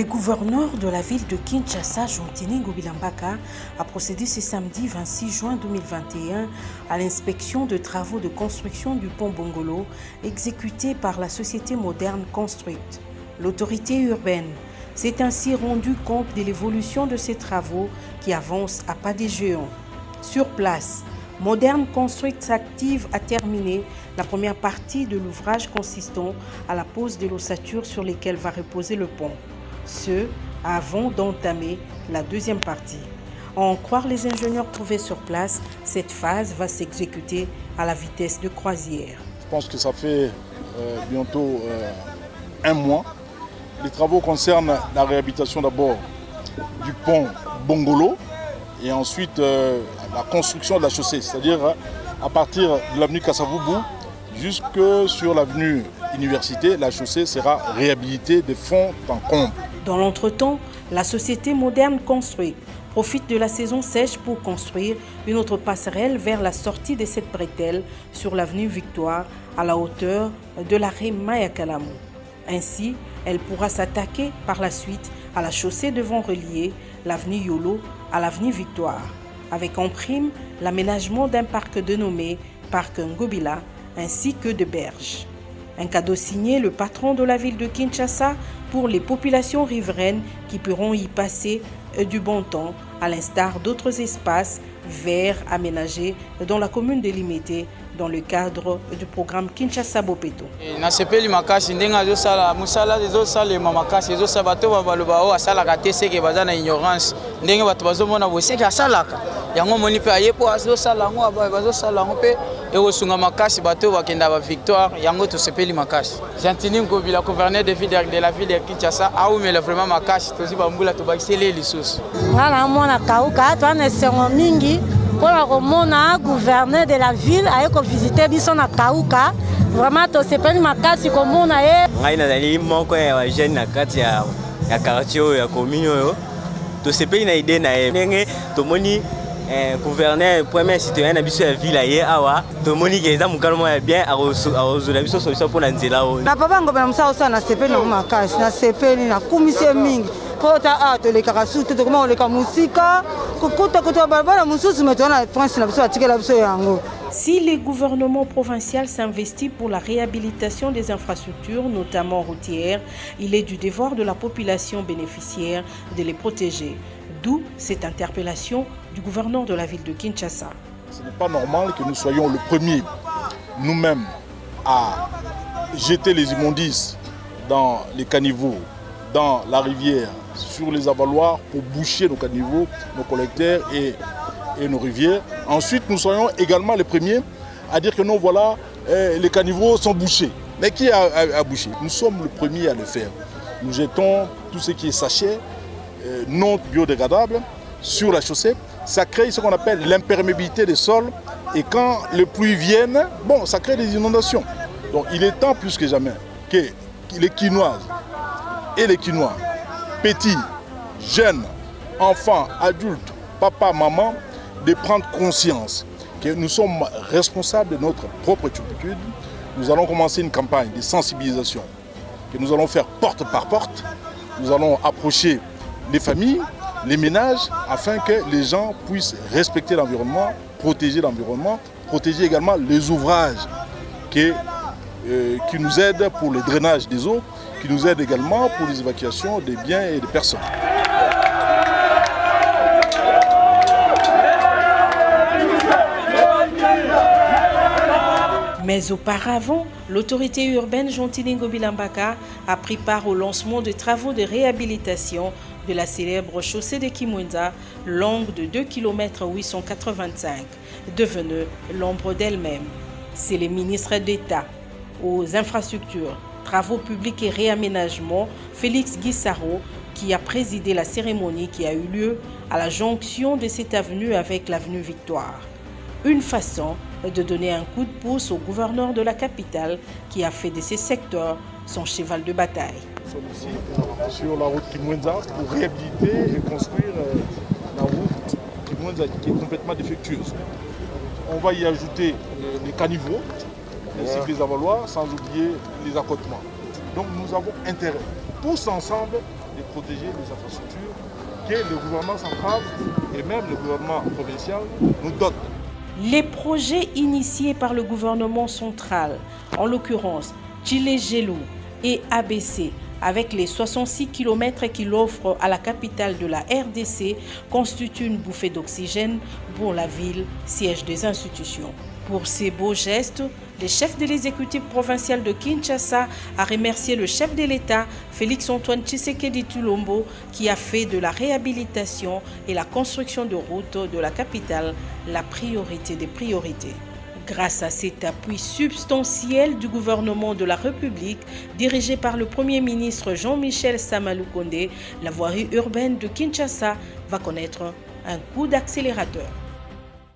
Le gouverneur de la ville de Kinshasa, Jontini Ngobila Mbaka, a procédé ce samedi 26 juin 2021 à l'inspection de travaux de construction du pont Bongolo exécuté par la société moderne construite. L'autorité urbaine s'est ainsi rendue compte de l'évolution de ces travaux qui avancent à pas de géant. Sur place, Moderne Construite s'active à terminer la première partie de l'ouvrage consistant à la pose de l'ossature sur lesquelles va reposer le pont. Ce, avant d'entamer la deuxième partie. À en croire les ingénieurs trouvés sur place, cette phase va s'exécuter à la vitesse de croisière. Je pense que ça fait bientôt un mois. Les travaux concernent la réhabilitation d'abord du pont Bongolo et ensuite la construction de la chaussée, c'est-à-dire à partir de l'avenue Kassavoubou jusque sur l'avenue Université, la chaussée sera réhabilitée de fond en comble. Dans l'entretemps, la société moderne construite profite de la saison sèche pour construire une autre passerelle vers la sortie de cette bretelle sur l'avenue Victoire à la hauteur de l'arrêt Mayakalamou. Ainsi, elle pourra s'attaquer par la suite à la chaussée devant relier l'avenue Yolo à l'avenue Victoire, avec en prime l'aménagement d'un parc dénommé Parc Ngobila ainsi que de berges. Un cadeau signé le patron de la ville de Kinshasa pour les populations riveraines qui pourront y passer du bon temps, à l'instar d'autres espaces verts aménagés dans la commune de Limité dans le cadre du programme Kinshasa Bopeto. Nasepeli makasi ndenga azosala musala ezosala makasi ezosala bato babaloba o asalaka te seke baza na ignorance ndenge bato bazomona boseke asalaka yango moni pe ayepo azosala ngo bazosala ngo pe ekosunga makasi bato bakenda ba victoire yango tosepeli makasi. Jontini Ngobila, gouverneur de la ville de Kinshasa, a oumela vraiment makasi tozi bambula tobakisele lisusu. Ngala mona kauka twana sengo mingi pour le gouverneur de la ville a visité biso na kauka vraiment to sepeli makasi komona ye ngai na dali moko ya jeune na kati ya quartier ya commune yo to sepeli na idée na ye ndenge to moni gouverneur premier citoyen na biso ya ville ye awa to moni ke za mukalmo ya bien arozo biso solution pour na nzela o na papa ngobela msa osa na sepeli na makasi na sepeli na kumise mingi pota to le karasu to comment le kamusika Si le gouvernement provincial s'investit pour la réhabilitation des infrastructures, notamment routières, il est du devoir de la population bénéficiaire de les protéger. D'où cette interpellation du gouverneur de la ville de Kinshasa. Ce n'est pas normal que nous soyons le premier, nous-mêmes, à jeter les immondices dans les caniveaux, dans la rivière, sur les avaloirs pour boucher nos caniveaux, nos collecteurs et nos rivières. Ensuite, nous soyons également les premiers à dire que non, voilà, les caniveaux sont bouchés. Mais qui a bouché? Nous sommes les premiers à le faire. Nous jetons tout ce qui est sachet non biodégradable sur la chaussée. Ça crée ce qu'on appelle l'imperméabilité des sols. Et quand les pluies viennent, bon, ça crée des inondations. Donc il est temps plus que jamais que les Quinoises et les Quinois, petits, jeunes, enfants, adultes, papa, maman, de prendre conscience que nous sommes responsables de notre propre turpitude. Nous allons commencer une campagne de sensibilisation que nous allons faire porte par porte. Nous allons approcher les familles, les ménages, afin que les gens puissent respecter l'environnement, protéger également les ouvrages qui nous aident pour le drainage des eaux, qui nous aident également pour les évacuations des biens et des personnes. Mais auparavant, l'autorité urbaine Jontini Ngobila Mbaka a pris part au lancement de travaux de réhabilitation de la célèbre chaussée de Kimwenda, longue de 2 km 885, devenue l'ombre d'elle-même. C'est le ministre d'État aux infrastructures, travaux publics et réaménagement, Félix Guissaro, qui a présidé la cérémonie qui a eu lieu à la jonction de cette avenue avec l'avenue Victoire. Une façon de donner un coup de pouce au gouverneur de la capitale qui a fait de ces secteurs son cheval de bataille. Nous sommes ici sur la route Kimwenda pour réhabiliter et construire la route Kimwenda qui est complètement défectueuse. On va y ajouter les caniveaux ainsi que les avaloirs, sans oublier les accotements. Donc nous avons intérêt, tous ensemble, de protéger les infrastructures que le gouvernement central et même le gouvernement provincial nous dotent. Les projets initiés par le gouvernement central, en l'occurrence Tchilé-Gelou et ABC, avec les 66 km qu'il offre à la capitale de la RDC, constituent une bouffée d'oxygène pour la ville, siège des institutions. Pour ces beaux gestes, le chef de l'exécutif provincial de Kinshasa a remercié le chef de l'État, Félix-Antoine Tshisekedi Tshilombo, qui a fait de la réhabilitation et la construction de routes de la capitale la priorité des priorités. Grâce à cet appui substantiel du gouvernement de la République, dirigé par le Premier ministre Jean-Michel Sama-Lukonde, la voirie urbaine de Kinshasa va connaître un coup d'accélérateur.